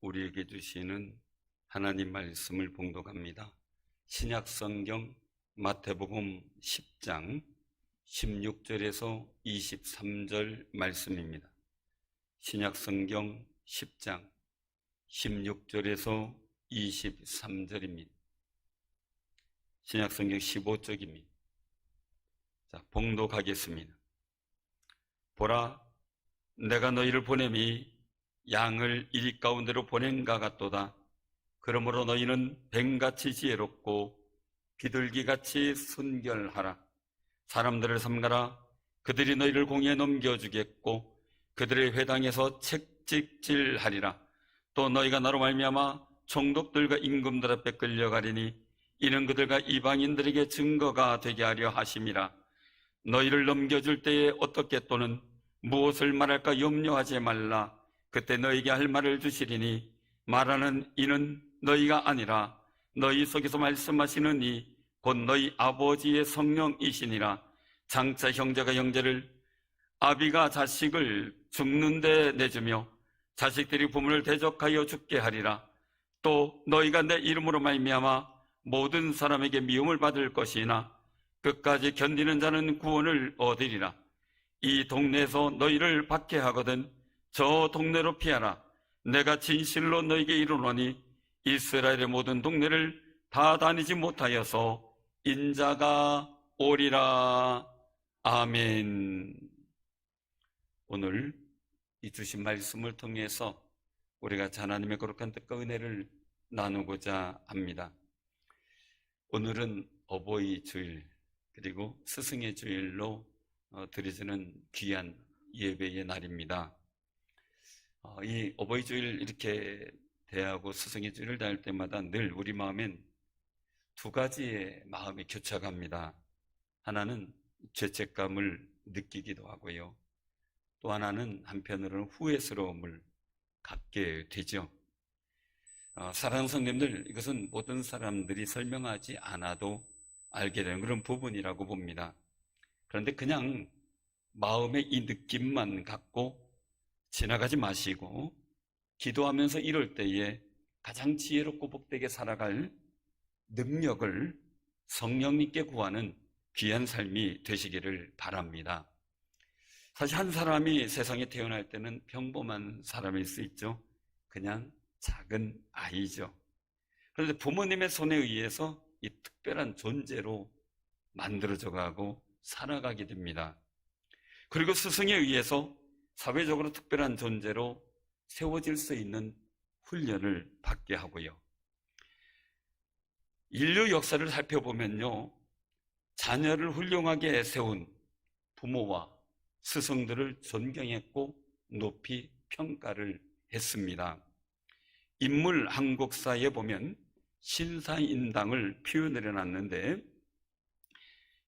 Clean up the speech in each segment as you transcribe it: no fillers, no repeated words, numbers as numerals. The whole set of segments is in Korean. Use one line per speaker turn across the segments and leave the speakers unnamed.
우리에게 주시는 하나님 말씀을 봉독합니다. 신약성경 마태복음 10장 16절에서 23절 말씀입니다. 신약성경 10장 16절에서 23절입니다. 신약성경 15쪽입니다. 자, 봉독하겠습니다. 보라, 내가 너희를 보냄이 양을 이리 가운데로 보낸가 같도다. 그러므로 너희는 뱀같이 지혜롭고 비둘기같이 순결하라. 사람들을 삼가라. 그들이 너희를 공에 넘겨주겠고 그들의 회당에서 책찍질하리라. 또 너희가 나로 말미암아 총독들과 임금들 앞에 끌려가리니 이는 그들과 이방인들에게 증거가 되게 하려 하심이라. 너희를 넘겨줄 때에 어떻게 또는 무엇을 말할까 염려하지 말라. 그때 너희에게 할 말을 주시리니 말하는 이는 너희가 아니라 너희 속에서 말씀하시는 이 곧 너희 아버지의 성령이시니라. 장차 형제가 형제를, 아비가 자식을 죽는 데 내주며 자식들이 부모를 대적하여 죽게 하리라. 또 너희가 내 이름으로 말미암아 모든 사람에게 미움을 받을 것이나 끝까지 견디는 자는 구원을 얻으리라. 이 동네에서 너희를 박해하거든 저 동네로 피하라. 내가 진실로 너희에게 이르노니 이스라엘의 모든 동네를 다 다니지 못하여서 인자가 오리라. 아멘. 오늘 이 주신 말씀을 통해서 우리가 하나님의 거룩한 뜻과 은혜를 나누고자 합니다. 오늘은 어버이 주일 그리고 스승의 주일로 드려지는 귀한 예배의 날입니다. 이 어버이 주일 이렇게 대하고 스승의 주일을 다닐 때마다 늘 우리 마음엔 두 가지의 마음이 교차합니다. 하나는 죄책감을 느끼기도 하고요. 또 하나는 한편으로는 후회스러움을 갖게 되죠. 사랑하는 성도님들, 이것은 모든 사람들이 설명하지 않아도 알게 되는 그런 부분이라고 봅니다. 그런데 그냥 마음의 이 느낌만 갖고 지나가지 마시고 기도하면서 이럴 때에 가장 지혜롭고 복되게 살아갈 능력을 성령님께 구하는 귀한 삶이 되시기를 바랍니다. 사실 한 사람이 세상에 태어날 때는 평범한 사람일 수 있죠. 그냥 작은 아이죠. 그런데 부모님의 손에 의해서 이 특별한 존재로 만들어져 가고 살아가게 됩니다. 그리고 스승에 의해서 사회적으로 특별한 존재로 세워질 수 있는 훈련을 받게 하고요. 인류 역사를 살펴보면요, 자녀를 훌륭하게 세운 부모와 스승들을 존경했고 높이 평가를 했습니다. 인물 한국사에 보면 신사임당을 표현을 해놨는데,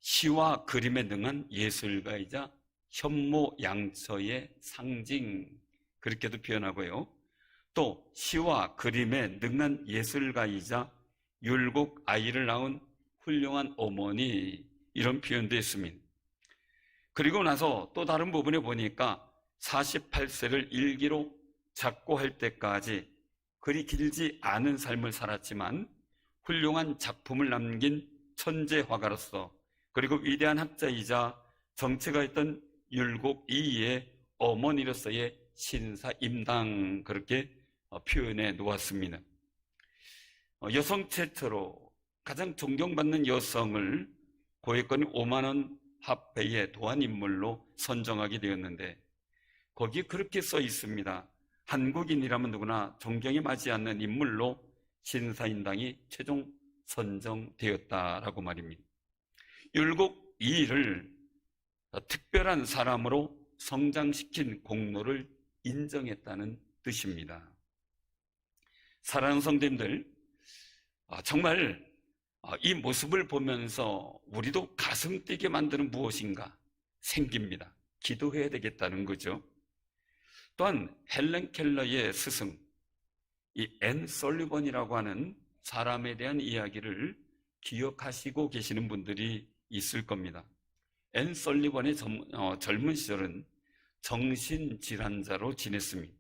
시와 그림에 능한 예술가이자 현모양처의 상징, 그렇게도 표현하고요. 또 시와 그림에 능한 예술가이자 율곡 아이를 낳은 훌륭한 어머니, 이런 표현도 있습니다. 그리고 나서 또 다른 부분에 보니까 48세를 일기로 작고할 때까지 그리 길지 않은 삶을 살았지만 훌륭한 작품을 남긴 천재 화가로서, 그리고 위대한 학자이자 정치가였던 율곡 이이의 어머니로서의 신사임당, 그렇게 표현해 놓았습니다. 여성 최초로 가장 존경받는 여성을 고액권이 5만 원 합회의 도안인물로 선정하게 되었는데, 거기에 그렇게 써 있습니다. 한국인이라면 누구나 존경에 맞지 않는 인물로 신사임당이 최종 선정되었다라고 말입니다. 율곡 이이를 특별한 사람으로 성장시킨 공로를 인정했다는 뜻입니다. 사랑하는 성도님들, 정말 이 모습을 보면서 우리도 가슴 뛰게 만드는 무엇인가 생깁니다. 기도해야 되겠다는 거죠. 또한 헬렌 켈러의 스승, 이 앤 설리번이라고 하는 사람에 대한 이야기를 기억하시고 계시는 분들이 있을 겁니다. 앤 설리번의 젊은 시절은 정신질환자로 지냈습니다.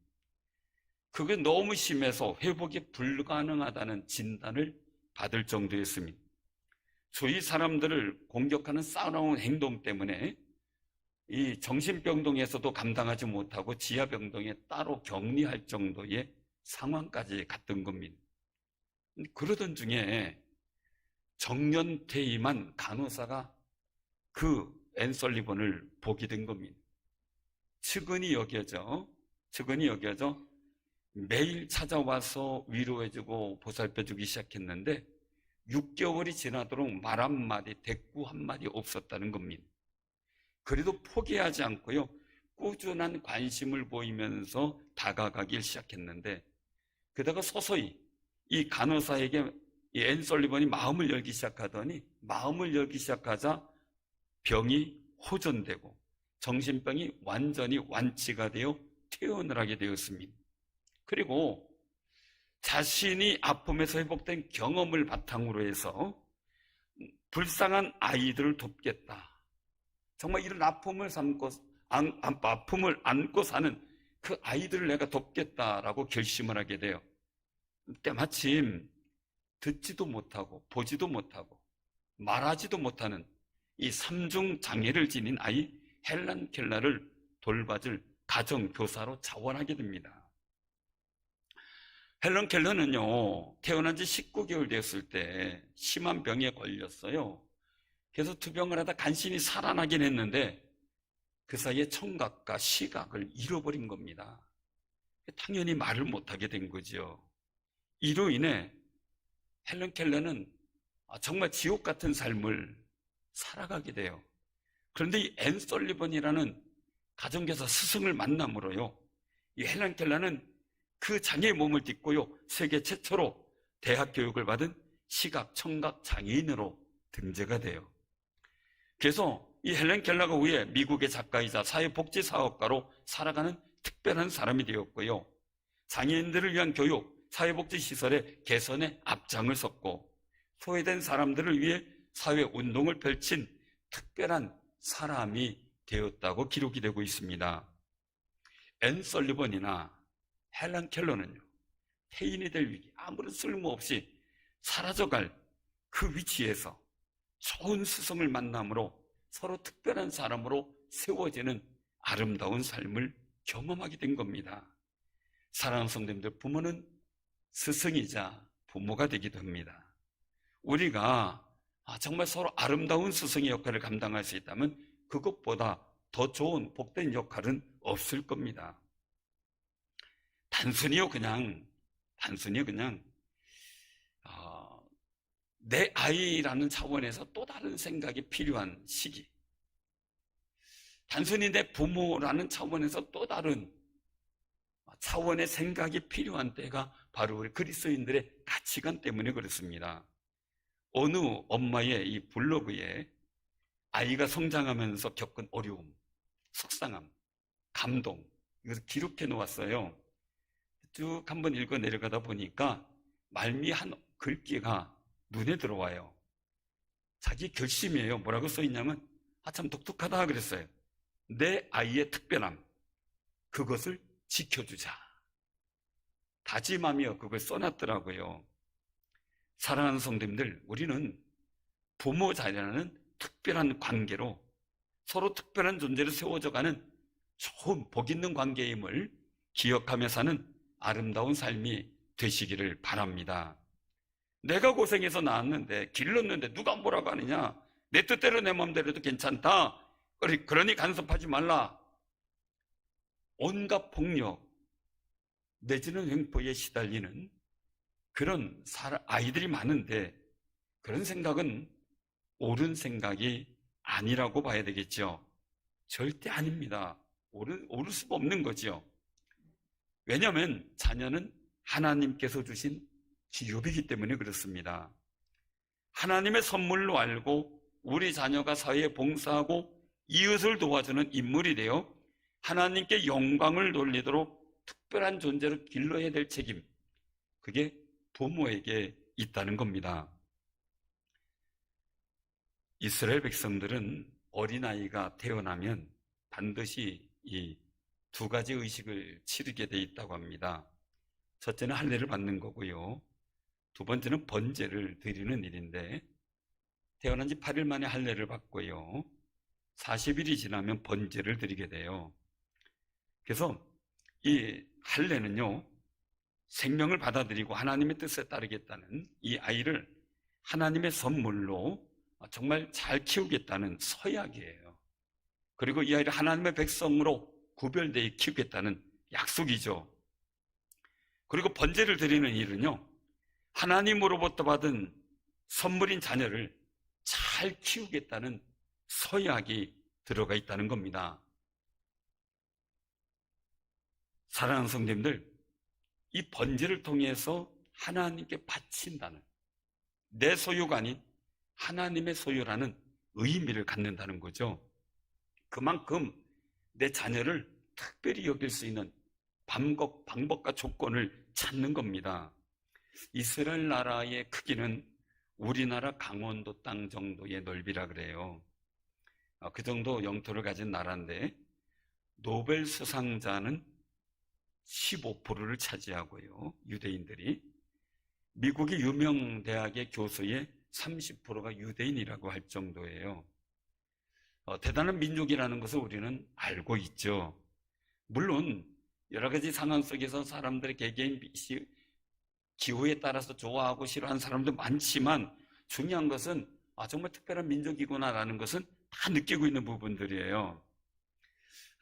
그게 너무 심해서 회복이 불가능하다는 진단을 받을 정도였습니다. 주위 사람들을 공격하는 싸나운 행동 때문에 이 정신병동에서도 감당하지 못하고 지하병동에 따로 격리할 정도의 상황까지 갔던 겁니다. 그러던 중에 정년퇴임한 간호사가 그 앤 설리번을 보게 된 겁니다. 측은히 여겨져 매일 찾아와서 위로해주고 보살펴주기 시작했는데 6개월이 지나도록 말 한마디, 대꾸 한마디 없었다는 겁니다. 그래도 포기하지 않고요, 꾸준한 관심을 보이면서 다가가길 시작했는데, 그러다가 서서히 이 간호사에게 이 앤 설리번이 마음을 열기 시작하자 병이 호전되고 정신병이 완전히 완치가 되어 퇴원을 하게 되었습니다. 그리고 자신이 아픔에서 회복된 경험을 바탕으로 해서 불쌍한 아이들을 돕겠다. 정말 이런 아픔을 안고 사는 그 아이들을 내가 돕겠다라고 결심을 하게 돼요. 때마침 듣지도 못하고 보지도 못하고 말하지도 못하는 이 삼중 장애를 지닌 아이 헬런 켈러를 돌봐줄 가정교사로 자원하게 됩니다. 헬런 켈러는요, 태어난 지 19개월 되었을 때 심한 병에 걸렸어요. 그래서 투병을 하다 간신히 살아나긴 했는데 그 사이에 청각과 시각을 잃어버린 겁니다. 당연히 말을 못하게 된 거죠. 이로 인해 헬런 켈러는 정말 지옥 같은 삶을 살아가게 돼요. 그런데 이 앤 설리번이라는 가정교사 스승을 만남으로요, 이 헬런 켈러는 그 장애의 몸을 딛고요, 세계 최초로 대학 교육을 받은 시각, 청각 장애인으로 등재가 돼요. 그래서 이 헬런 켈러가 후에 미국의 작가이자 사회복지사업가로 살아가는 특별한 사람이 되었고요, 장애인들을 위한 교육, 사회복지시설의 개선에 앞장을 섰고 소외된 사람들을 위해 사회운동을 펼친 특별한 사람이 되었다고 기록이 되고 있습니다. 앤 설리번이나 헬런 켈러는요, 태인이 될 위기, 아무런 쓸모없이 사라져갈 그 위치에서 좋은 스승을 만남으로 서로 특별한 사람으로 세워지는 아름다운 삶을 경험하게 된 겁니다. 사랑하는 성도님들, 부모는 스승이자 부모가 되기도 합니다. 우리가 정말 서로 아름다운 스승의 역할을 감당할 수 있다면 그것보다 더 좋은 복된 역할은 없을 겁니다. 단순히요 그냥 내 아이라는 차원에서 또 다른 생각이 필요한 시기, 단순히 내 부모라는 차원에서 또 다른 차원의 생각이 필요한 때가 바로 우리 그리스도인들의 가치관 때문에 그렇습니다. 어느 엄마의 이 블로그에 아이가 성장하면서 겪은 어려움, 속상함, 감동, 이것을 기록해 놓았어요. 쭉 한번 읽어 내려가다 보니까 말미한 글귀가 눈에 들어와요. 자기 결심이에요. 뭐라고 써있냐면 참 독특하다 그랬어요. 내 아이의 특별함, 그것을 지켜주자. 다짐하며 그걸 써놨더라고요. 사랑하는 성도님들, 우리는 부모 자녀라는 특별한 관계로 서로 특별한 존재로 세워져가는 좋은 복 있는 관계임을 기억하며 사는 아름다운 삶이 되시기를 바랍니다. 내가 고생해서 낳았는데 길렀는데 누가 뭐라고 하느냐, 내 뜻대로 내 마음대로 해도 괜찮다, 그러니 간섭하지 말라, 온갖 폭력 내지는 횡포에 시달리는 그런 아이들이 많은데 그런 생각은 옳은 생각이 아니라고 봐야 되겠죠. 절대 아닙니다. 옳을 수가 없는 거죠. 왜냐하면 자녀는 하나님께서 주신 기업이기 때문에 그렇습니다. 하나님의 선물로 알고 우리 자녀가 사회에 봉사하고 이웃을 도와주는 인물이 되어 하나님께 영광을 돌리도록 특별한 존재로 길러야 될 책임, 그게 부모에게 있다는 겁니다. 이스라엘 백성들은 어린아이가 태어나면 반드시 이 두 가지 의식을 치르게 돼 있다고 합니다. 첫째는 할례를 받는 거고요. 두 번째는 번제를 드리는 일인데, 태어난 지 8일 만에 할례를 받고요. 40일이 지나면 번제를 드리게 돼요. 그래서 이 할례는요, 생명을 받아들이고 하나님의 뜻에 따르겠다는 이 아이를 하나님의 선물로 정말 잘 키우겠다는 서약이에요. 그리고 이 아이를 하나님의 백성으로 구별되어 키우겠다는 약속이죠. 그리고 번제를 드리는 일은요, 하나님으로부터 받은 선물인 자녀를 잘 키우겠다는 서약이 들어가 있다는 겁니다. 사랑하는 성도님들, 이 번제를 통해서 하나님께 바친다는, 내 소유가 아닌 하나님의 소유라는 의미를 갖는다는 거죠. 그만큼 내 자녀를 특별히 여길 수 있는 방법과 조건을 찾는 겁니다. 이스라엘 나라의 크기는 우리나라 강원도 땅 정도의 넓이라 그래요. 그 정도 영토를 가진 나라인데 노벨 수상자는 15%를 차지하고요. 유대인들이. 미국의 유명 대학의 교수의 30%가 유대인이라고 할 정도예요. 대단한 민족이라는 것을 우리는 알고 있죠. 물론 여러 가지 상황 속에서 사람들의 개개인 기호에 따라서 좋아하고 싫어하는 사람도 많지만 중요한 것은 정말 특별한 민족이구나라는 것은 다 느끼고 있는 부분들이에요.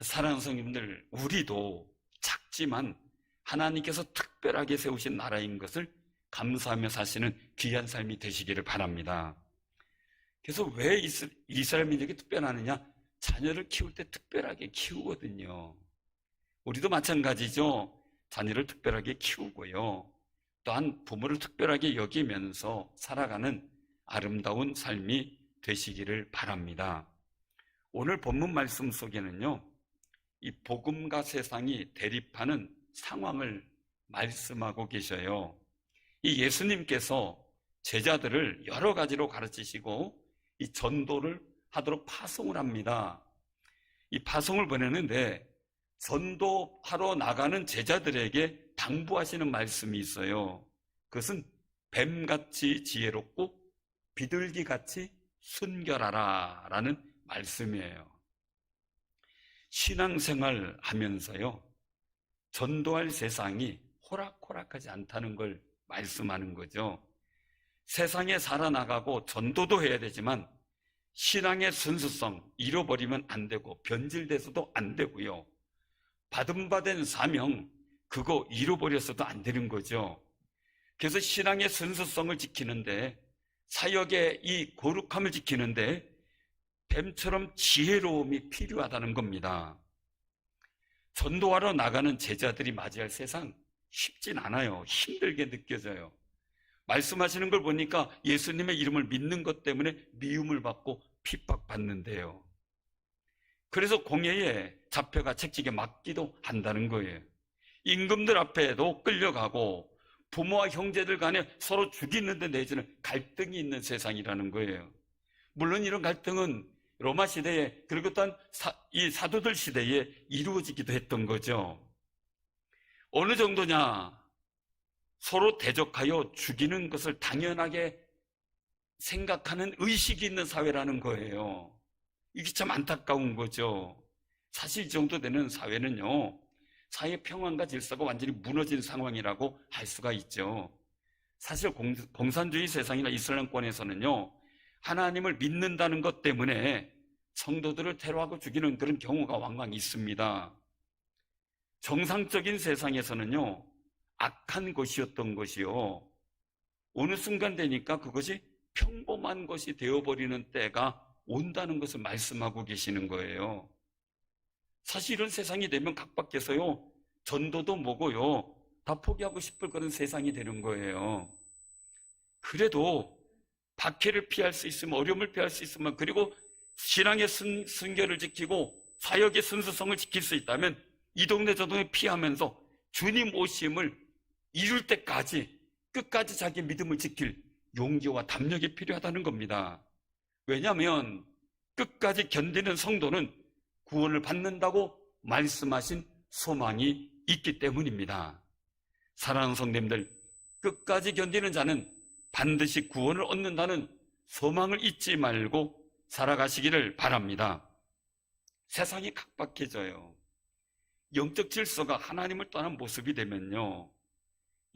사랑하는 성님들, 우리도 작지만 하나님께서 특별하게 세우신 나라인 것을 감사하며 사시는 귀한 삶이 되시기를 바랍니다. 그래서 왜 이스라엘 민족이 특별하느냐? 자녀를 키울 때 특별하게 키우거든요. 우리도 마찬가지죠. 자녀를 특별하게 키우고요. 또한 부모를 특별하게 여기면서 살아가는 아름다운 삶이 되시기를 바랍니다. 오늘 본문 말씀 속에는요, 이 복음과 세상이 대립하는 상황을 말씀하고 계셔요. 이 예수님께서 제자들을 여러 가지로 가르치시고 이 전도를 하도록 파송을 합니다. 이 파송을 보내는데 전도하러 나가는 제자들에게 당부하시는 말씀이 있어요. 그것은 뱀같이 지혜롭고 비둘기같이 순결하라 라는 말씀이에요. 신앙생활 하면서요, 전도할 세상이 호락호락하지 않다는 걸 말씀하는 거죠. 세상에 살아나가고 전도도 해야 되지만 신앙의 순수성 잃어버리면 안 되고 변질돼서도 안 되고요. 받은 바 된 사명 그거 잃어버렸어도 안 되는 거죠. 그래서 신앙의 순수성을 지키는데, 사역의 이 거룩함을 지키는데 뱀처럼 지혜로움이 필요하다는 겁니다. 전도하러 나가는 제자들이 맞이할 세상 쉽진 않아요. 힘들게 느껴져요. 말씀하시는 걸 보니까 예수님의 이름을 믿는 것 때문에 미움을 받고 핍박받는데요. 그래서 공회에 잡혀가 책직에 맞기도 한다는 거예요. 임금들 앞에도 끌려가고 부모와 형제들 간에 서로 죽이는 데 내지는 갈등이 있는 세상이라는 거예요. 물론 이런 갈등은 로마 시대에, 그리고 또한 이 사도들 시대에 이루어지기도 했던 거죠. 어느 정도냐? 서로 대적하여 죽이는 것을 당연하게 생각하는 의식이 있는 사회라는 거예요. 이게 참 안타까운 거죠. 사실 이 정도 되는 사회는요, 사회 평안과 질서가 완전히 무너진 상황이라고 할 수가 있죠. 사실 공산주의 세상이나 이슬람권에서는요, 하나님을 믿는다는 것 때문에 성도들을 테러하고 죽이는 그런 경우가 왕왕 있습니다. 정상적인 세상에서는요, 악한 것이었던 것이요, 어느 순간 되니까 그것이 평범한 것이 되어버리는 때가 온다는 것을 말씀하고 계시는 거예요. 사실 이런 세상이 되면 각밖에서요, 전도도 뭐고요, 다 포기하고 싶을 그런 세상이 되는 거예요. 그래도 박해를 피할 수 있으면, 어려움을 피할 수 있으면, 그리고 신앙의 순결을 지키고 사역의 순수성을 지킬 수 있다면 이 동네 저 동네 피하면서 주님 오심을 이룰 때까지 끝까지 자기 믿음을 지킬 용기와 담력이 필요하다는 겁니다. 왜냐하면 끝까지 견디는 성도는 구원을 받는다고 말씀하신 소망이 있기 때문입니다. 사랑하는 성도님들, 끝까지 견디는 자는 반드시 구원을 얻는다는 소망을 잊지 말고 살아가시기를 바랍니다. 세상이 각박해져요. 영적 질서가 하나님을 떠난 모습이 되면요,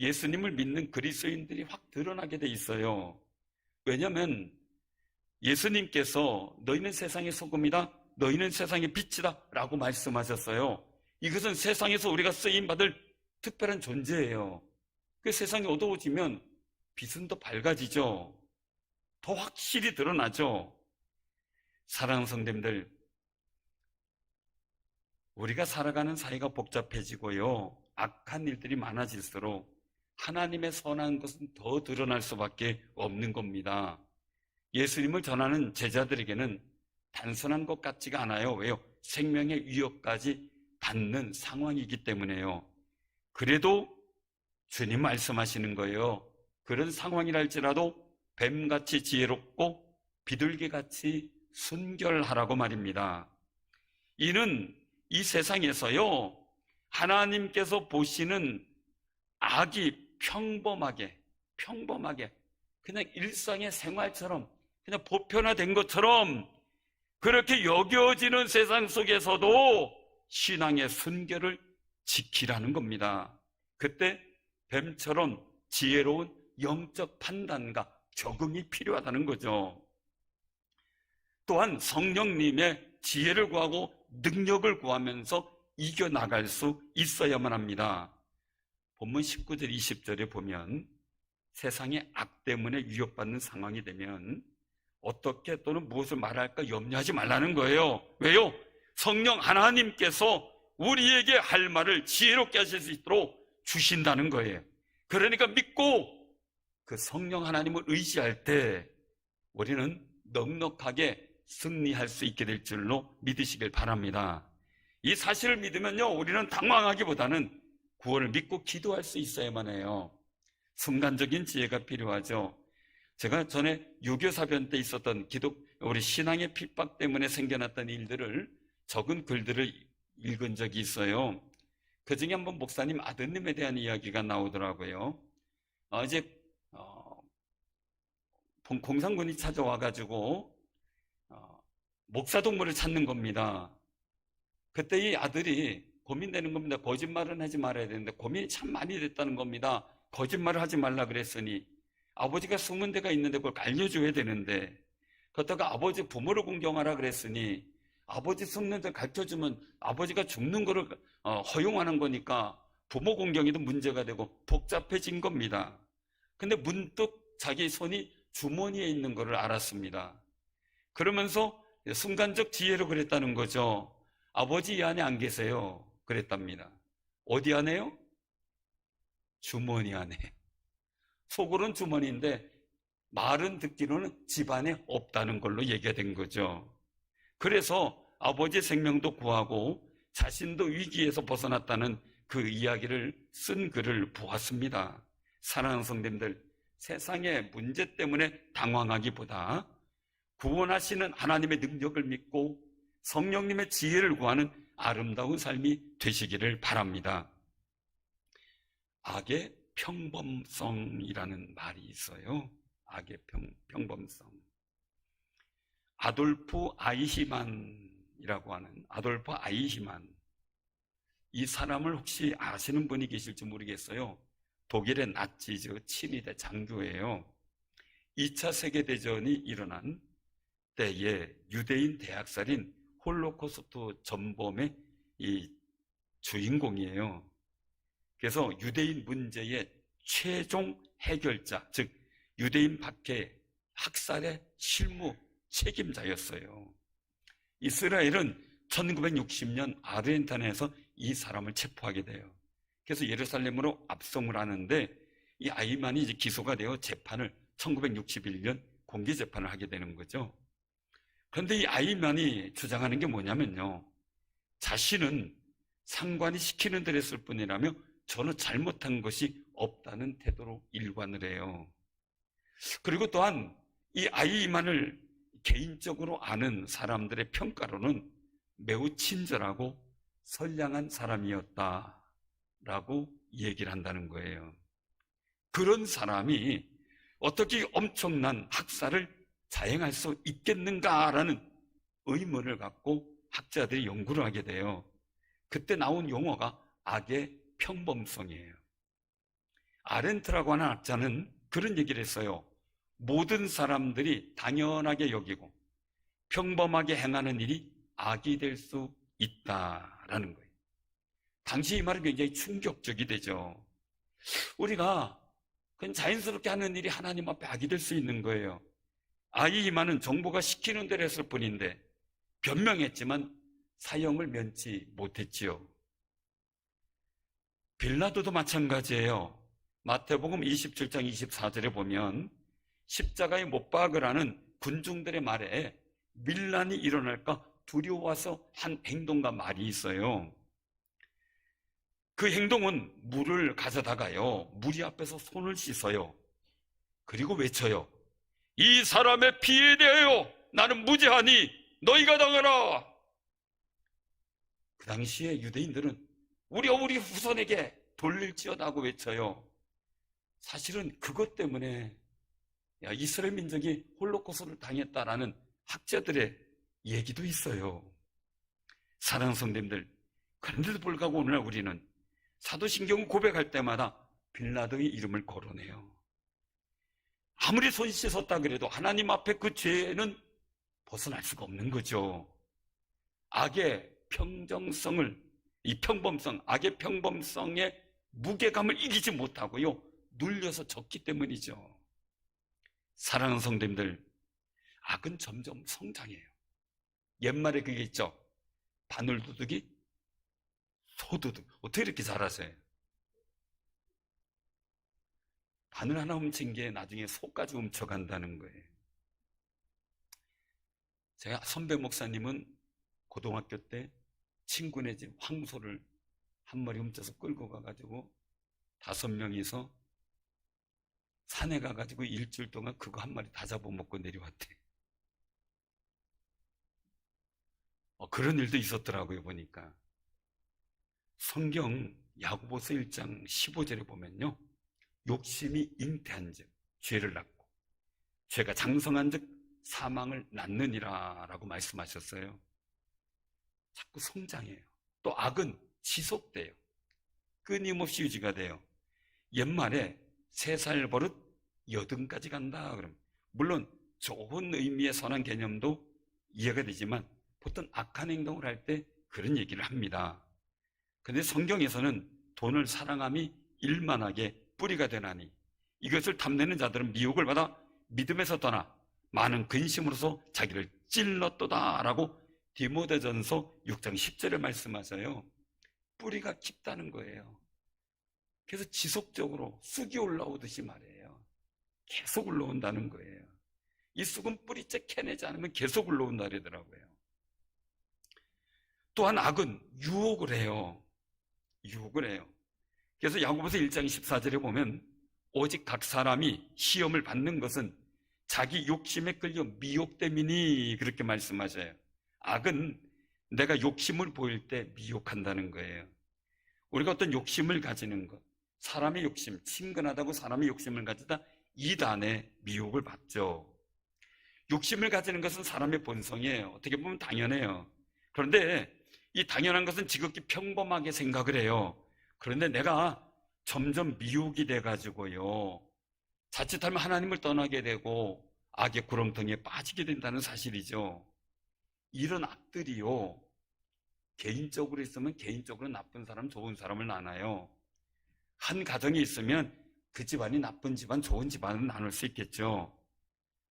예수님을 믿는 그리스도인들이 확 드러나게 돼 있어요. 왜냐하면 예수님께서 너희는 세상의 소금이다, 너희는 세상의 빛이다 라고 말씀하셨어요. 이것은 세상에서 우리가 쓰임받을 특별한 존재예요. 그 세상이 어두워지면 빛은 더 밝아지죠. 더 확실히 드러나죠. 사랑하는 성도님들, 우리가 살아가는 사회가 복잡해지고요, 악한 일들이 많아질수록 하나님의 선한 것은 더 드러날 수밖에 없는 겁니다. 예수님을 전하는 제자들에게는 단순한 것 같지가 않아요. 왜요? 생명의 위협까지 받는 상황이기 때문에요. 그래도 주님 말씀하시는 거예요. 그런 상황이랄지라도 뱀같이 지혜롭고 비둘기같이 순결하라고 말입니다. 이는 이 세상에서요, 하나님께서 보시는 악이 평범하게 그냥 일상의 생활처럼 그냥 보편화된 것처럼 그렇게 여겨지는 세상 속에서도 신앙의 순결을 지키라는 겁니다. 그때 뱀처럼 지혜로운 영적 판단과 적응이 필요하다는 거죠. 또한 성령님의 지혜를 구하고 능력을 구하면서 이겨나갈 수 있어야만 합니다. 본문 19절 20절에 보면 세상의 악 때문에 위협받는 상황이 되면 어떻게 또는 무엇을 말할까 염려하지 말라는 거예요. 왜요? 성령 하나님께서 우리에게 할 말을 지혜롭게 하실 수 있도록 주신다는 거예요. 그러니까 믿고 그 성령 하나님을 의지할 때 우리는 넉넉하게 승리할 수 있게 될 줄로 믿으시길 바랍니다. 이 사실을 믿으면요, 우리는 당황하기보다는 구원을 믿고 기도할 수 있어야만 해요. 순간적인 지혜가 필요하죠. 제가 전에 유교사변 때 있었던 우리 신앙의 핍박 때문에 생겨났던 일들을 적은 글들을 읽은 적이 있어요. 그 중에 한번 목사님 아드님에 대한 이야기가 나오더라고요. 공산군이 찾아와가지고 목사동물을 찾는 겁니다. 그때 이 아들이 고민되는 겁니다. 거짓말은 하지 말아야 되는데 고민이 참 많이 됐다는 겁니다. 거짓말을 하지 말라 그랬으니 아버지가 숨은 데가 있는데 그걸 알려줘야 되는데, 그렇다가 아버지 부모를 공경하라 그랬으니 아버지 숨는 데 가르쳐주면 아버지가 죽는 거를 허용하는 거니까 부모 공경에도 문제가 되고 복잡해진 겁니다. 근데 문득 자기 손이 주머니에 있는 거를 알았습니다. 그러면서 순간적 지혜로 그랬다는 거죠. 아버지 이 안에 안 계세요 그랬답니다. 어디 안에요? 주머니 안에. 속으로는 주머니인데 말은 듣기로는 집 안에 없다는 걸로 얘기가 된 거죠. 그래서 아버지의 생명도 구하고 자신도 위기에서 벗어났다는 그 이야기를 쓴 글을 보았습니다. 사랑하는 성도님들, 세상의 문제 때문에 당황하기보다 구원하시는 하나님의 능력을 믿고 성령님의 지혜를 구하는 아름다운 삶이 되시기를 바랍니다. 악의 평범성이라는 말이 있어요. 악의 평범성. 아돌프 아이히만이라고 하는 아돌프 아이히만, 이 사람을 혹시 아시는 분이 계실지 모르겠어요. 독일의 나치즈 친위대 장교예요. 2차 세계대전이 일어난 때에 유대인 대학살인 홀로코스트 전범의 이 주인공이에요. 그래서 유대인 문제의 최종 해결자, 즉 유대인 박해 학살의 실무 책임자였어요. 이스라엘은 1960년 아르헨티나에서 이 사람을 체포하게 돼요. 그래서 예루살렘으로 압송을 하는데 이 아이만이 이제 기소가 되어 재판을 1961년 공개 재판을 하게 되는 거죠. 그런데 이 아이만이 주장하는 게 뭐냐면요, 자신은 상관이 시키는 대로 했을 뿐이라며 저는 잘못한 것이 없다는 태도로 일관을 해요. 그리고 또한 이 아이만을 개인적으로 아는 사람들의 평가로는 매우 친절하고 선량한 사람이었다라고 얘기를 한다는 거예요. 그런 사람이 어떻게 엄청난 학살을 자행할 수 있겠는가라는 의문을 갖고 학자들이 연구를 하게 돼요. 그때 나온 용어가 악의 평범성이에요. 아렌트라고 하는 학자는 그런 얘기를 했어요. 모든 사람들이 당연하게 여기고 평범하게 행하는 일이 악이 될 수 있다라는 거예요. 당시 이 말은 굉장히 충격적이 되죠. 우리가 그냥 자연스럽게 하는 일이 하나님 앞에 악이 될 수 있는 거예요. 아이 이만은 정부가 시키는 대로 했을 뿐인데 변명했지만 사형을 면치 못했지요. 빌라도도 마찬가지예요. 마태복음 27장 24절에 보면 십자가에 못 박으라는 군중들의 말에 밀란이 일어날까 두려워서 한 행동과 말이 있어요. 그 행동은 물을 가져다가요, 무리 앞에서 손을 씻어요. 그리고 외쳐요. 이 사람의 피에 대하여 나는 무죄하니 너희가 당하라. 그 당시에 유대인들은 우리가 우리 후손에게 돌릴지어다 하고 외쳐요. 사실은 그것 때문에 이스라엘 민족이 홀로코스트를 당했다라는 학자들의 얘기도 있어요. 사랑하는 성도님들, 그런데도 불구하고 오늘날 우리는 사도신경 고백할 때마다 빌라도의 이름을 거론해요. 아무리 손 씻었다 그래도 하나님 앞에 그 죄는 벗어날 수가 없는 거죠. 악의 평정성을, 이 평범성, 악의 평범성의 무게감을 이기지 못하고요, 눌려서 졌기 때문이죠. 사랑하는 성도님들, 악은 점점 성장해요. 옛말에 그게 있죠. 바늘도둑이 소도둑. 어떻게 이렇게 잘하세요? 바늘 하나 훔친 게 나중에 소까지 훔쳐간다는 거예요. 제가 선배 목사님은 고등학교 때 친구네 집 황소를 한 마리 훔쳐서 끌고 가가지고 5명이서 산에 가가지고 일주일 동안 그거 한 마리 다 잡아먹고 내려왔대. 그런 일도 있었더라고요, 보니까. 성경 야고보서 1장 15절에 보면요, 욕심이 잉태한 즉 죄를 낳고 죄가 장성한 즉 사망을 낳느니라 라고 말씀하셨어요. 자꾸 성장해요. 또 악은 지속돼요. 끊임없이 유지가 돼요. 옛말에 3살 버릇 80까지 간다 그러면, 물론 좋은 의미의 선한 개념도 이해가 되지만 보통 악한 행동을 할 때 그런 얘기를 합니다. 그런데 성경에서는 돈을 사랑함이 일만하게 뿌리가 되나니 이것을 탐내는 자들은 미혹을 받아 믿음에서 떠나 많은 근심으로서 자기를 찔렀도다 라고 디모데전서 6장 10절에 말씀하셔요. 뿌리가 깊다는 거예요. 그래서 지속적으로 쑥이 올라오듯이 말이에요. 계속 올라온다는 거예요. 이 쑥은 뿌리째 캐내지 않으면 계속 올라온다 그러더라고요. 또한 악은 유혹을 해요. 유혹을 해요. 그래서 야고보서 1장 14절에 보면 오직 각 사람이 시험을 받는 것은 자기 욕심에 끌려 미혹됨이니 그렇게 말씀하셔요. 악은 내가 욕심을 보일 때 미혹한다는 거예요. 우리가 어떤 욕심을 가지는 것, 사람의 욕심, 친근하다고 사람의 욕심을 가지다 이단의 미혹을 받죠. 욕심을 가지는 것은 사람의 본성이에요. 어떻게 보면 당연해요. 그런데 이 당연한 것은 지극히 평범하게 생각을 해요. 그런데 내가 점점 미혹이 돼가지고요, 자칫하면 하나님을 떠나게 되고 악의 구렁텅이에 빠지게 된다는 사실이죠. 이런 악들이요, 개인적으로 있으면 개인적으로 나쁜 사람, 좋은 사람을 나눠요. 한 가정에 있으면 그 집안이 나쁜 집안, 좋은 집안을 나눌 수 있겠죠.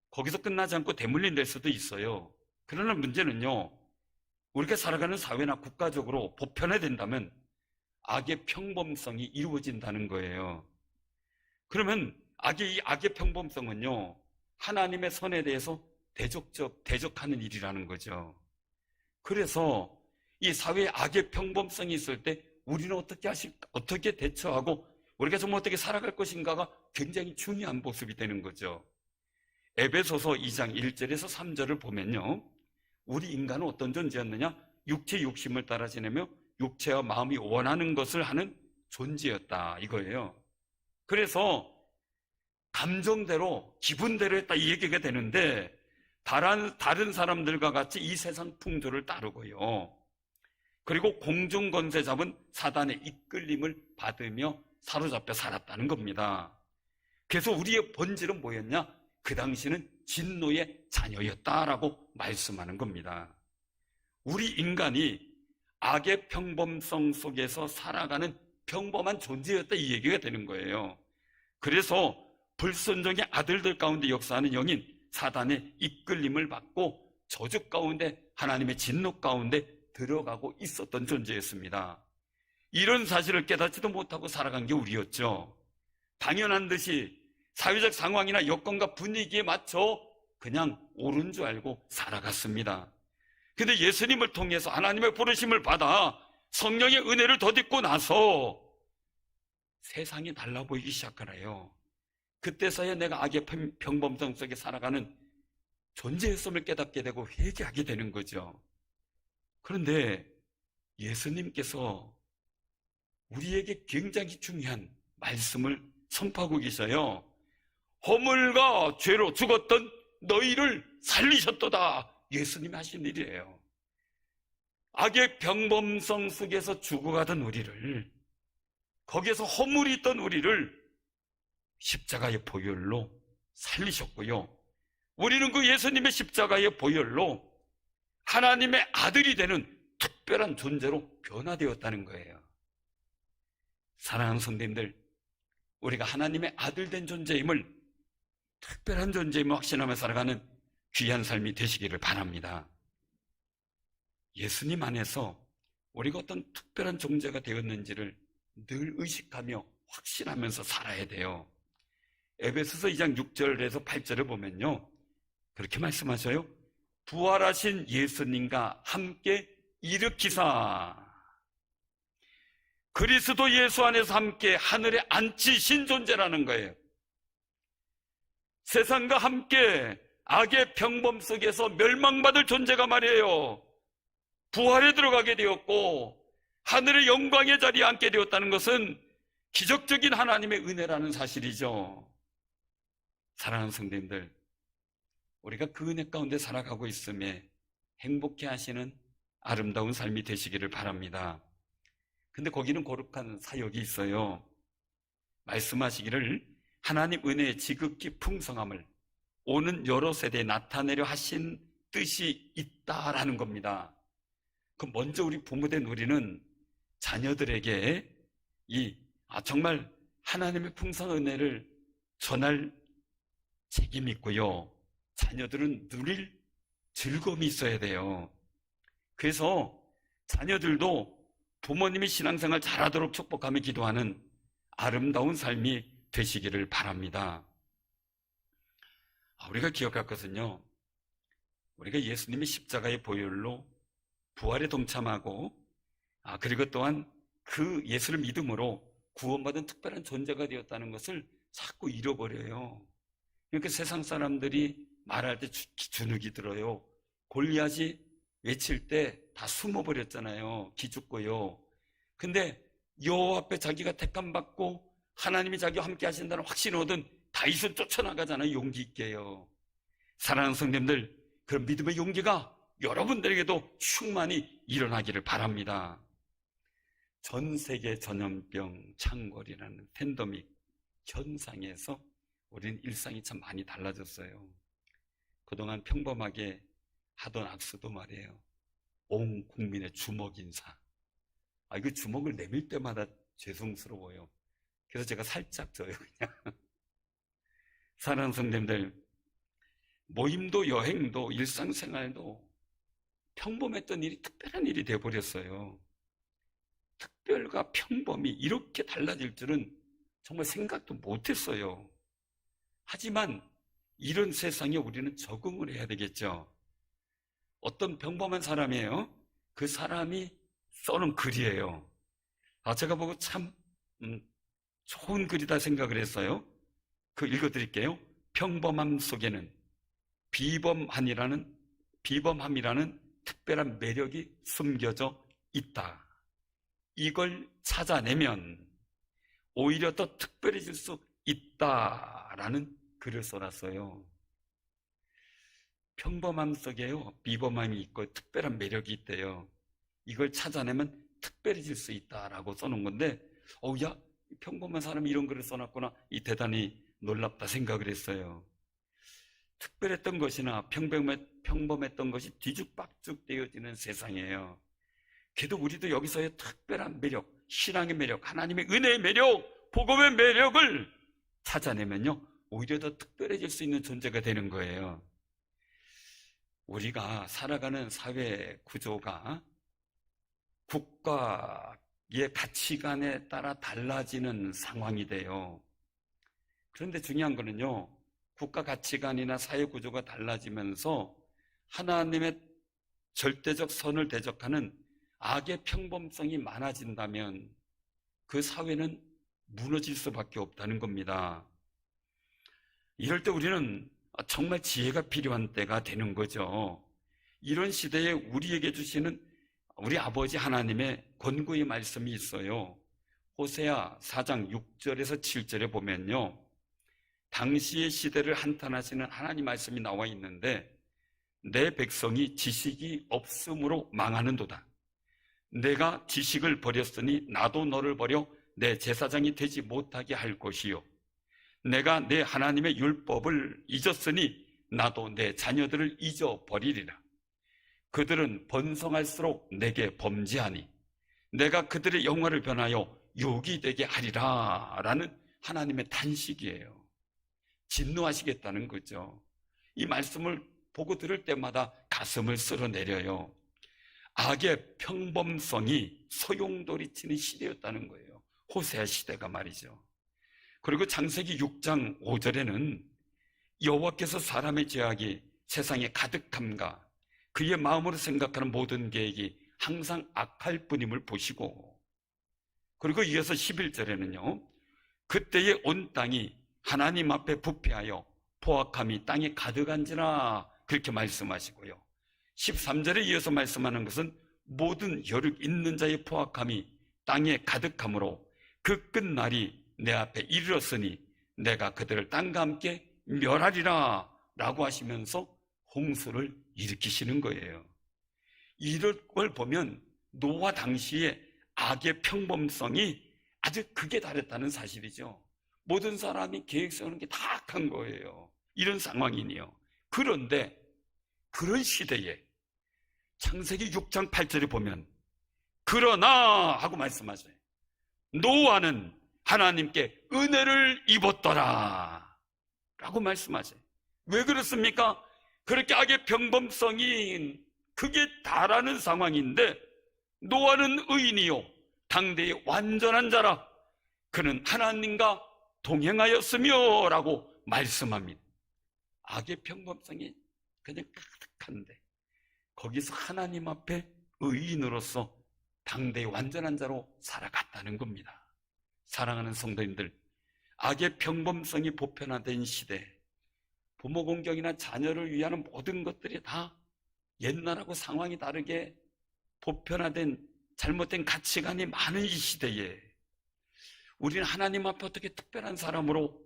거기서 끝나지 않고 대물림 될 수도 있어요. 그러나 문제는요, 우리가 살아가는 사회나 국가적으로 보편화된다면 악의 평범성이 이루어진다는 거예요. 그러면 악의 평범성은요, 하나님의 선에 대해서 대적하는 일이라는 거죠. 그래서 이 사회에 악의 평범성이 있을 때 우리는 어떻게 대처하고 우리가 정말 어떻게 살아갈 것인가가 굉장히 중요한 모습이 되는 거죠. 에베소서 2장 1절에서 3절을 보면요, 우리 인간은 어떤 존재였느냐? 육체 욕심을 따라 지내며 육체와 마음이 원하는 것을 하는 존재였다 이거예요. 그래서 감정대로 기분대로 했다 이 얘기가 되는데 다른 사람들과 같이 이 세상 풍조를 따르고요. 그리고 공중권세 잡은 사단의 이끌림을 받으며 사로잡혀 살았다는 겁니다. 그래서 우리의 본질은 뭐였냐? 그 당시는 진노의 자녀였다라고 말씀하는 겁니다. 우리 인간이 악의 평범성 속에서 살아가는 평범한 존재였다 이 얘기가 되는 거예요. 그래서 불순종의 아들들 가운데 역사하는 영인 사단의 이끌림을 받고 저주 가운데 하나님의 진노 가운데 들어가고 있었던 존재였습니다. 이런 사실을 깨닫지도 못하고 살아간 게 우리였죠. 당연한 듯이 사회적 상황이나 여건과 분위기에 맞춰 그냥 옳은 줄 알고 살아갔습니다. 근데 예수님을 통해서 하나님의 부르심을 받아 성령의 은혜를 덧입고 나서 세상이 달라 보이기 시작하나요? 그때서야 내가 악의 평범성 속에 살아가는 존재였음을 깨닫게 되고 회개하게 되는 거죠. 그런데 예수님께서 우리에게 굉장히 중요한 말씀을 선포하고 계셔요. 허물과 죄로 죽었던 너희를 살리셨도다. 예수님이 하신 일이에요. 악의 평범성 속에서 죽어가던 우리를, 거기에서 허물이 있던 우리를 십자가의 보혈로 살리셨고요. 우리는 그 예수님의 십자가의 보혈로 하나님의 아들이 되는 특별한 존재로 변화되었다는 거예요. 사랑하는 성도님들, 우리가 하나님의 아들 된 존재임을, 특별한 존재임을 확신하며 살아가는 귀한 삶이 되시기를 바랍니다. 예수님 안에서 우리가 어떤 특별한 존재가 되었는지를 늘 의식하며 확신하면서 살아야 돼요. 에베소서 2장 6절에서 8절을 보면요, 그렇게 말씀하셔요. 부활하신 예수님과 함께 일으키사 그리스도 예수 안에서 함께 하늘에 앉히신 존재라는 거예요. 세상과 함께 악의 평범 속에서 멸망받을 존재가 말이에요. 부활에 들어가게 되었고 하늘의 영광의 자리에 앉게 되었다는 것은 기적적인 하나님의 은혜라는 사실이죠. 사랑하는 성도님들, 우리가 그 은혜 가운데 살아가고 있음에 행복해 하시는 아름다운 삶이 되시기를 바랍니다. 근데 거기는 거룩한 사역이 있어요. 말씀하시기를 하나님 은혜의 지극히 풍성함을 오는 여러 세대에 나타내려 하신 뜻이 있다라는 겁니다. 그럼 먼저 우리 부모된 우리는 자녀들에게 정말 하나님의 풍성한 은혜를 전할 책임이 있고요. 자녀들은 누릴 즐거움이 있어야 돼요. 그래서 자녀들도 부모님이 신앙생활 잘하도록 축복하며 기도하는 아름다운 삶이 되시기를 바랍니다. 우리가 기억할 것은요, 우리가 예수님의 십자가의 보혈로 부활에 동참하고 그리고 또한 그 예수를 믿음으로 구원받은 특별한 존재가 되었다는 것을 자꾸 잃어버려요. 그러니까 세상 사람들이 말할 때 주눅이 들어요. 골리앗이 외칠 때 다 숨어버렸잖아요. 기죽고요. 근데 여호와 앞에 자기가 택함받고 하나님이 자기와 함께 하신다는 확신을 얻은 다윗은 쫓아나가잖아요. 용기 있게요. 사랑하는 성도님들, 그런 믿음의 용기가 여러분들에게도 충만히 일어나기를 바랍니다. 전 세계 전염병 창궐이라는 팬데믹 현상에서 우리는 일상이 참 많이 달라졌어요. 그동안 평범하게 하던 악수도 말이에요, 온 국민의 주먹 인사. 그 주먹을 내밀 때마다 죄송스러워요. 그래서 제가 살짝 져요, 그냥. 사랑하는 성도님들, 모임도 여행도 일상생활도 평범했던 일이 특별한 일이 되어버렸어요. 특별과 평범이 이렇게 달라질 줄은 정말 생각도 못했어요. 하지만 이런 세상에 우리는 적응을 해야 되겠죠. 어떤 평범한 사람이에요. 그 사람이 써놓은 글이에요. 제가 보고 참 좋은 글이다 생각을 했어요. 그 읽어드릴게요. 평범함 속에는 비범함이라는 특별한 매력이 숨겨져 있다. 이걸 찾아내면 오히려 더 특별해질 수 있다라는 글을 써놨어요. 평범함 속에요, 비범함이 있고 특별한 매력이 있대요. 이걸 찾아내면 특별해질 수 있다라고 써놓은 건데, 야, 평범한 사람이 이런 글을 써놨구나. 이 대단히 놀랍다 생각을 했어요. 특별했던 것이나 평범했던 것이 뒤죽박죽 되어지는 세상이에요. 그래도 우리도 여기서의 특별한 매력, 신앙의 매력, 하나님의 은혜의 매력, 복음의 매력을 찾아내면요, 오히려 더 특별해질 수 있는 존재가 되는 거예요. 우리가 살아가는 사회 구조가 국가의 가치관에 따라 달라지는 상황이 돼요. 그런데 중요한 거는요, 국가 가치관이나 사회 구조가 달라지면서 하나님의 절대적 선을 대적하는 악의 평범성이 많아진다면 그 사회는 무너질 수밖에 없다는 겁니다. 이럴 때 우리는 정말 지혜가 필요한 때가 되는 거죠. 이런 시대에 우리에게 주시는 우리 아버지 하나님의 권고의 말씀이 있어요. 호세아 4장 6절에서 7절에 보면요, 당시의 시대를 한탄하시는 하나님 말씀이 나와 있는데, 내 백성이 지식이 없음으로 망하는도다. 내가 지식을 버렸으니 나도 너를 버려 내 제사장이 되지 못하게 할 것이요, 내가 내 하나님의 율법을 잊었으니 나도 내 자녀들을 잊어버리리라. 그들은 번성할수록 내게 범죄하니 내가 그들의 영화를 변하여 욕이 되게 하리라 라는 하나님의 탄식이에요. 진노하시겠다는 거죠. 이 말씀을 보고 들을 때마다 가슴을 쓸어내려요. 악의 평범성이 소용돌이치는 시대였다는 거예요. 호세아 시대가 말이죠. 그리고 창세기 6장 5절에는 여호와께서 사람의 죄악이 세상에 가득함과 그의 마음으로 생각하는 모든 계획이 항상 악할 뿐임을 보시고, 그리고 이어서 11절에는요, 그때의 온 땅이 하나님 앞에 부패하여 포악함이 땅에 가득한지라 그렇게 말씀하시고요, 13절에 이어서 말씀하는 것은 모든 여력 있는 자의 포악함이 땅에 가득함으로 그 끝날이 내 앞에 이르렀으니 내가 그들을 땅과 함께 멸하리라 라고 하시면서 홍수를 일으키시는 거예요. 이럴 걸 보면 노아 당시에 악의 평범성이 아주 극에 달했다는 사실이죠. 모든 사람이 계획 세우는 게 다 악한 거예요. 이런 상황이니요. 그런데 그런 시대에 창세기 6장 8절에 보면 그러나 하고 말씀하세요. 노아는 하나님께 은혜를 입었더라 라고 말씀하세요. 왜 그렇습니까? 그렇게 악의 평범성이 극에 달하는 상황인데 노아는 의인이요 당대의 완전한 자라 그는 하나님과 동행하였으며 라고 말씀합니다. 악의 평범성이 그냥 가득한데 거기서 하나님 앞에 의인으로서 당대의 완전한 자로 살아갔다는 겁니다. 사랑하는 성도님들, 악의 평범성이 보편화된 시대, 부모 공경이나 자녀를 위한 모든 것들이 다 옛날하고 상황이 다르게 보편화된 잘못된 가치관이 많은 이 시대에 우리는 하나님 앞에 어떻게 특별한 사람으로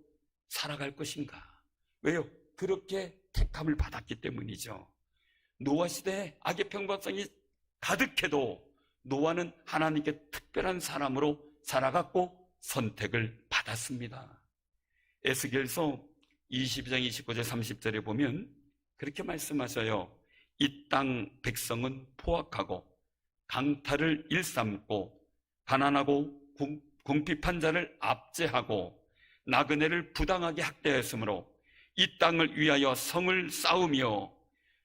살아갈 것인가? 왜요? 그렇게 택함을 받았기 때문이죠. 노아 시대에 악의 평범성이 가득해도 노아는 하나님께 특별한 사람으로 살아갔고 선택을 받았습니다. 에스겔서 22장 29절 30절에 보면 그렇게 말씀하셔요. 이 땅 백성은 포악하고 강탈을 일삼고 가난하고 궁핍한 자를 압제하고 나그네를 부당하게 학대했으므로 이 땅을 위하여 성을 쌓으며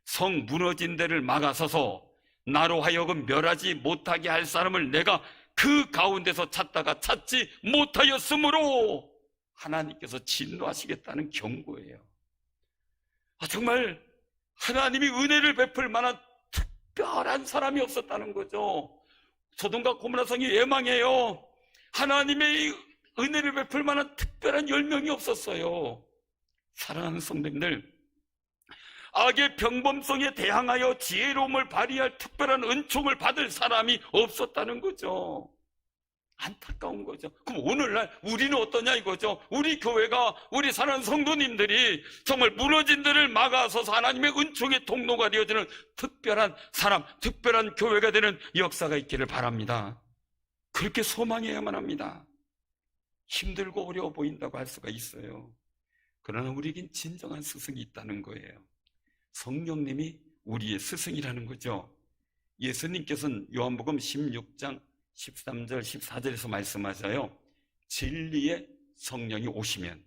성 무너진 데를 막아서서 나로 하여금 멸하지 못하게 할 사람을 내가 그 가운데서 찾다가 찾지 못하였으므로 하나님께서 진노하시겠다는 경고예요. 정말 하나님이 은혜를 베풀 만한 특별한 사람이 없었다는 거죠. 소돔과 고모라 성이 예망해요. 하나님의 은혜를 베풀 만한 특별한 열명이 없었어요. 사랑하는 성도님들, 악의 평범성에 대항하여 지혜로움을 발휘할 특별한 은총을 받을 사람이 없었다는 거죠. 안타까워요. 안타까운 거죠. 그럼 오늘날 우리는 어떠냐 이거죠. 우리 교회가, 우리 사는 성도님들이 정말 무너진 데를 막아서서 하나님의 은총의 통로가 되어지는 특별한 사람, 특별한 교회가 되는 역사가 있기를 바랍니다. 그렇게 소망해야만 합니다. 힘들고 어려워 보인다고 할 수가 있어요. 그러나 우리에겐 진정한 스승이 있다는 거예요. 성령님이 우리의 스승이라는 거죠. 예수님께서는 요한복음 16장 13절 14절에서 말씀하셔요. 진리의 성령이 오시면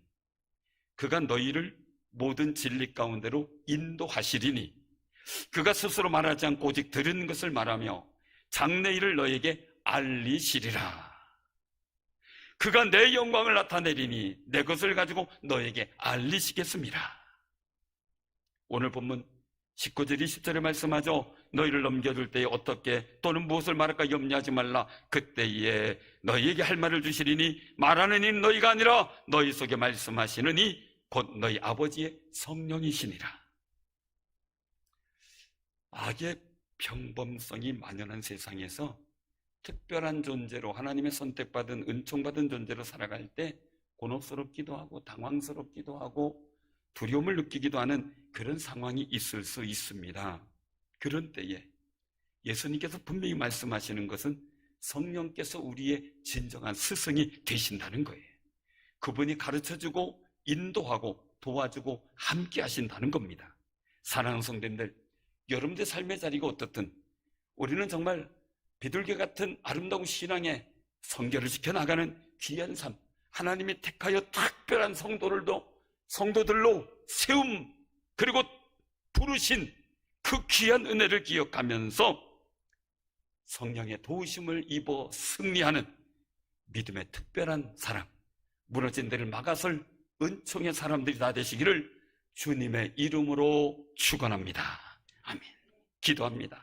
그가 너희를 모든 진리 가운데로 인도하시리니 그가 스스로 말하지 않고 오직 들은 것을 말하며 장래일을 너에게 알리시리라. 그가 내 영광을 나타내리니 내 것을 가지고 너에게 알리시겠습니다. 오늘 본문 19절 20절에 말씀하죠. 너희를 넘겨줄 때에 어떻게 또는 무엇을 말할까 염려하지 말라. 그때에 너희에게 할 말을 주시리니 말하는 이는 너희가 아니라 너희 속에 말씀하시는 이 곧 너희 아버지의 성령이시니라. 악의 평범성이 만연한 세상에서 특별한 존재로 하나님의 선택받은 은총받은 존재로 살아갈 때 곤혹스럽기도 하고 당황스럽기도 하고 두려움을 느끼기도 하는 그런 상황이 있을 수 있습니다. 그런 때에 예수님께서 분명히 말씀하시는 것은 성령께서 우리의 진정한 스승이 되신다는 거예요. 그분이 가르쳐주고 인도하고 도와주고 함께 하신다는 겁니다. 사랑하는 성도님들, 여러분들 삶의 자리가 어떻든 우리는 정말 비둘기 같은 아름다운 신앙의 성결을 지켜나가는 귀한 삶, 하나님이 택하여 특별한 성도들로 세움 그리고 부르신 그 귀한 은혜를 기억하면서 성령의 도우심을 입어 승리하는 믿음의 특별한 사람, 무너진 데를 막아설 은총의 사람들이 다 되시기를 주님의 이름으로 축원합니다. 아멘. 기도합니다.